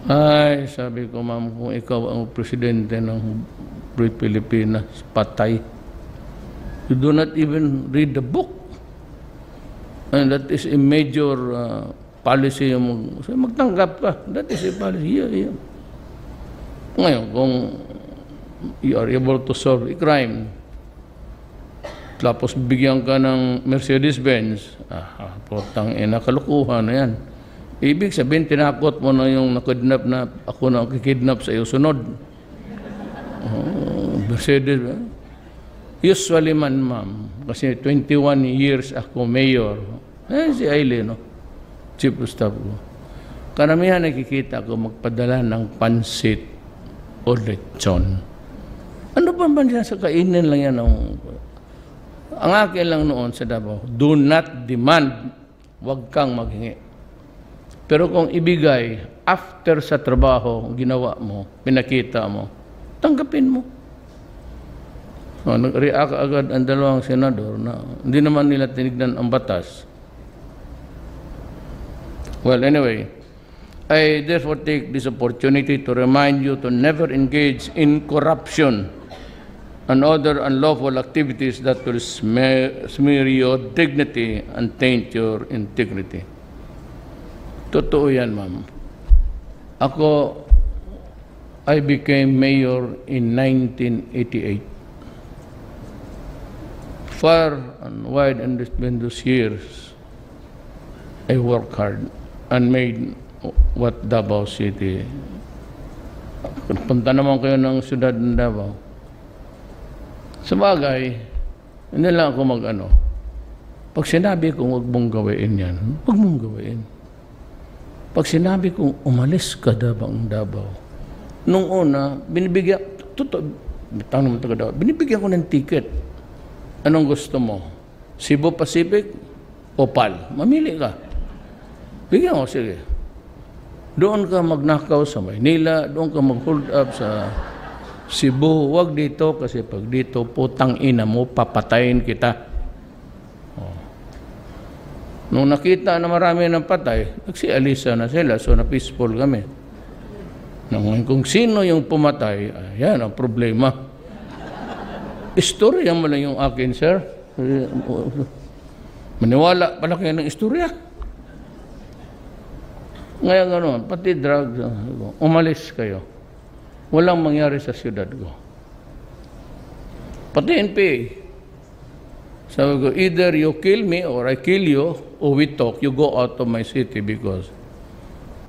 Ay, sabi ko, ma'am, kung ikaw ang presidente ng Pilipinas, patay. You do not even read the book. And that is a major policy. Magtanggap ka. That is a policy. Yeah. Ngayon, kung you are able to solve a crime, tapos bigyan ka ng Mercedes-Benz, putang ina, kalukuhan na yan. Ibig sabihin, tinakot mo na yung nakidnap na ako na kikidnap sa iyo sunod. Mercedes, usually man, ma'am, kasi 21 years ako mayor, si Aileen, chief of staff ko. Karamihan nakikita ko magpadala ng pansit o lechon. Ano pa ba dyan sa kainin lang yan? Ang akin lang noon sa Davao, do not demand, huwag kang maghingi. Pero kung ibigay, after sa trabaho, ginawa mo, pinakita mo, tanggapin mo. So, nag-react agad ang dalawang senador na hindi naman nila tinignan ang batas. Well, anyway, I therefore take this opportunity to remind you to never engage in corruption and other unlawful activities that will smear your dignity and taint your integrity. Totoo yan, ma'am. Ako, I became mayor in 1988. Far and wide and between those years, I worked hard and made what Davao City. Punta naman kayo ng siyudad ng Davao. Sa bagay, hindi lang ako mag-ano. Pag sinabi kong huwag mong gawain yan, huwag mong gawain. Pag sinabi kong umalis ka Davao, nung una, binibigyan ko ng ticket. Anong gusto mo? Cebu Pacific o PAL? Mamili ka. Bigyan ko, sige. Doon ka magnakaw sa Maynila, doon ka mag-hold up sa Cebu. Huwag dito kasi pag dito, putang ina mo, papatayin kita. Nung nakita na marami ng patay, nagsialisa na sila, so na-peaceful kami. Kung sino yung pumatay, yan ang problema. Istorya mo lang yung akin, sir. Maniwala pala kayo ng istorya. Ngayon gano'n, pati drugs, umalis kayo. Walang mangyari sa siyudad ko. Pati NPA. Sabi ko, either you kill me or I kill you, or we talk, you go out of my city because